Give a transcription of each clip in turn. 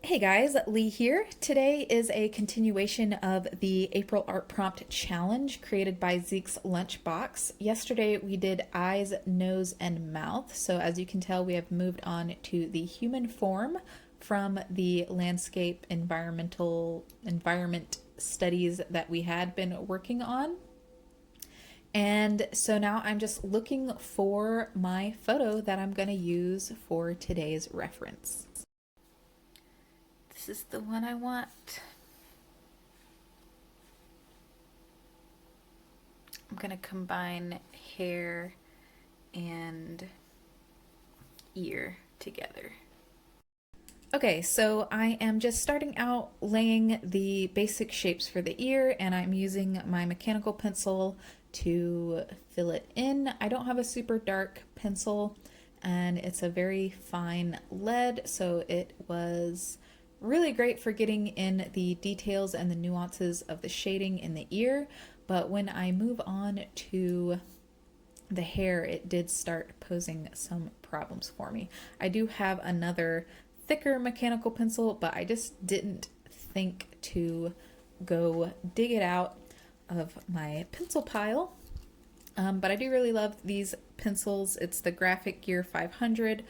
Hey guys, Lee here. Today is a continuation of the April Art Prompt challenge created by Zekeslunchbox. Yesterday we did eyes, nose, and mouth. So as you can tell, we have moved on to the human form from the landscape environment studies that we had been working on. And so now I'm just looking for my photo that I'm going to use for today's reference. This is the one I want. I'm gonna combine hair and ear together. Okay, so I am just starting out laying the basic shapes for the ear, and I'm using my mechanical pencil to fill it in. I don't have a super dark pencil, and it's a very fine lead, so it was really great for getting in the details and the nuances of the shading in the ear. But when I move on to the hair, it did start posing some problems for me. I do have another thicker mechanical pencil, but I just didn't think to go dig it out of my pencil pile. But I do really love these pencils. It's the Graphic Gear 500.3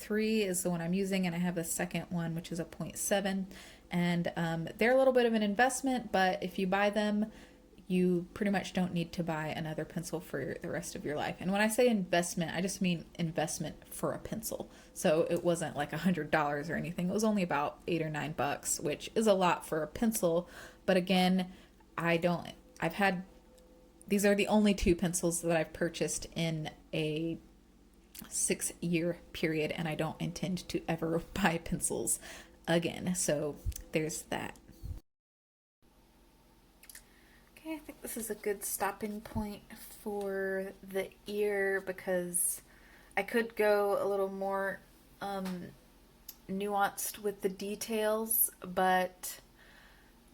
is the one I'm using, and I have the second one, which is a 0.7. And they're a little bit of an investment, but if you buy them, you pretty much don't need to buy another pencil for the rest of your life. And when I say investment, I just mean investment for a pencil. So it wasn't like $100 or anything. It was only about $8 or $9, which is a lot for a pencil. But again, these are the only two pencils that I've purchased in a 6-year period, and I don't intend to ever buy pencils again. So there's that. Okay, I think this is a good stopping point for the ear because I could go a little more nuanced with the details, but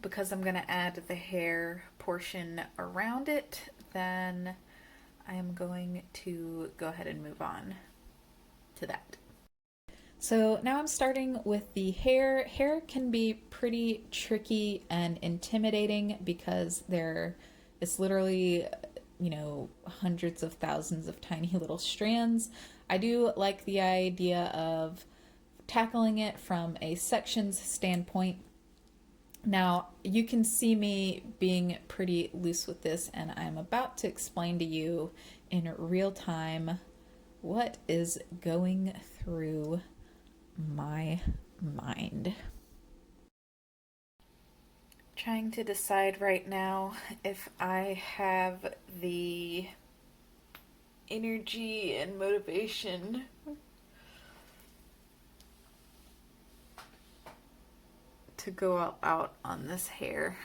because I'm going to add the hair portion around it, then I am going to go ahead and move on to that. So now I'm starting with the hair. Hair can be pretty tricky and intimidating because it's literally, hundreds of thousands of tiny little strands. I do like the idea of tackling it from a sections standpoint. Now, you can see me being pretty loose with this, and I'm about to explain to you in real time what is going through my mind. Trying to decide right now if I have the energy and motivation to go out on this hair.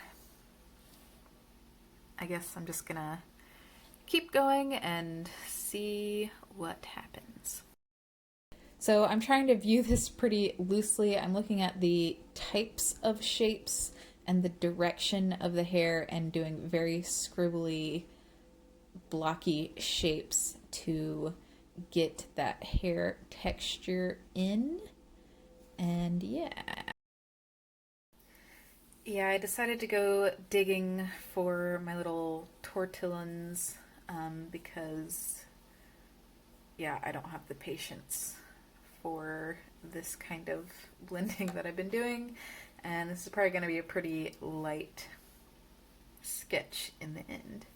I guess I'm just gonna keep going and see what happens. So I'm trying to view this pretty loosely. I'm looking at the types of shapes and the direction of the hair and doing very scribbly, blocky shapes to get that hair texture in. And yeah, I decided to go digging for my little tortillons because, I don't have the patience for this kind of blending that I've been doing, and this is probably going to be a pretty light sketch in the end.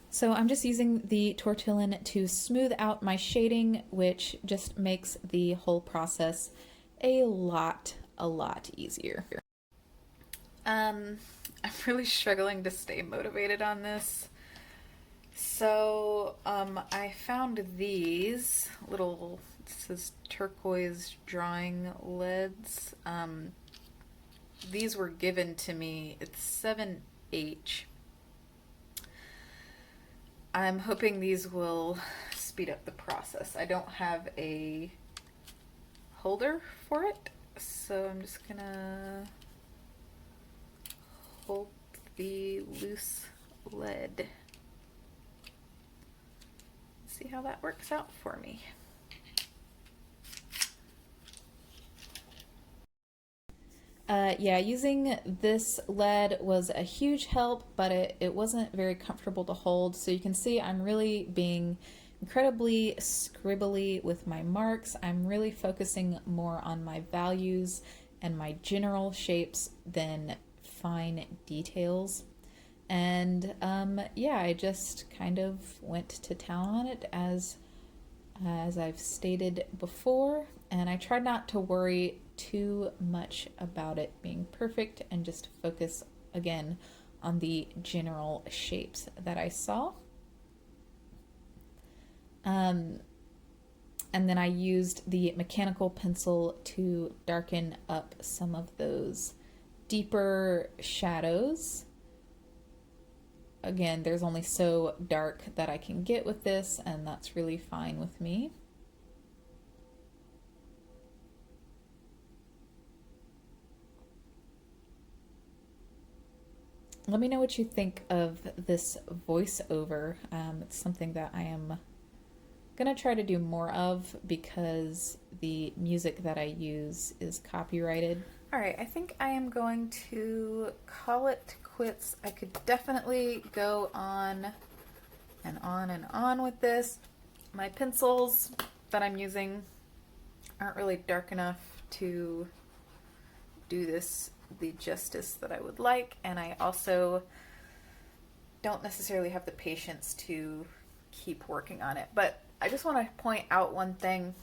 So I'm just using the tortillon to smooth out my shading, which just makes the whole process a lot easier. I'm really struggling to stay motivated on this. So I found these little, it says turquoise drawing leads. These were given to me. It's 7H. I'm hoping these will speed up the process. I don't have a holder for it, so I'm just gonna hold the loose lead. See how that works out for me. Yeah, using this lead was a huge help, but it wasn't very comfortable to hold. So you can see I'm really being incredibly scribbly with my marks. I'm really focusing more on my values and my general shapes than fine details. And yeah, I just kind of went to town on it as I've stated before, and I tried not to worry too much about it being perfect and just focus again on the general shapes that I saw. And then I used the mechanical pencil to darken up some of those deeper shadows. Again, there's only so dark that I can get with this, and that's really fine with me. Let me know what you think of this voiceover. It's something that I am gonna try to do more of because the music that I use is copyrighted. All right, I think I am going to call it quits. I could definitely go on and on and on with this. My pencils that I'm using aren't really dark enough to do this the justice that I would like, and I also don't necessarily have the patience to keep working on it. But I just want to point out one thing.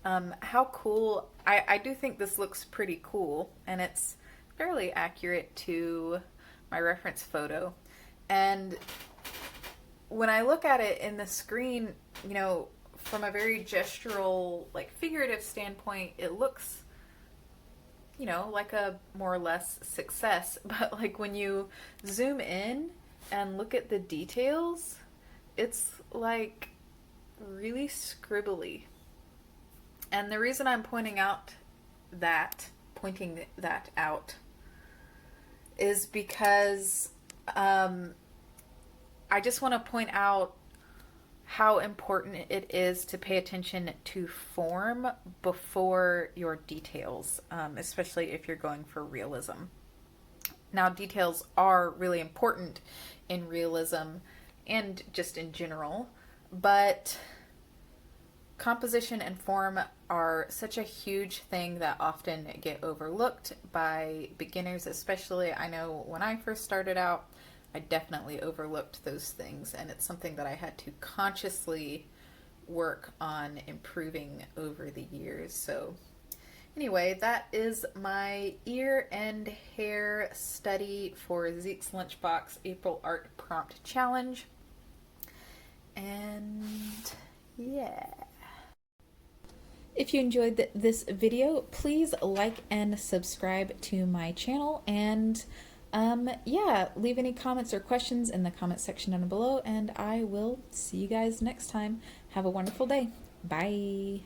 How cool, I do think this looks pretty cool, and it's fairly accurate to my reference photo. And when I look at it in the screen, you know, from a very gestural, like figurative standpoint, it looks, you know, like a more or less success. But like when you zoom in and look at the details, it's like really scribbly. And the reason I'm pointing that out is because I just want to point out how important it is to pay attention to form before your details, especially if you're going for realism. Now, details are really important in realism and just in general, but composition and form are such a huge thing that often get overlooked by beginners, especially. I know when I first started out, I definitely overlooked those things, and it's something that I had to consciously work on improving over the years. So anyway, that is my ear and hair study for Zekeslunchbox April Art Prompt Challenge. And yeah. If you enjoyed this video, please like and subscribe to my channel, and yeah, leave any comments or questions in the comment section down below, and I will see you guys next time. Have a wonderful day. Bye.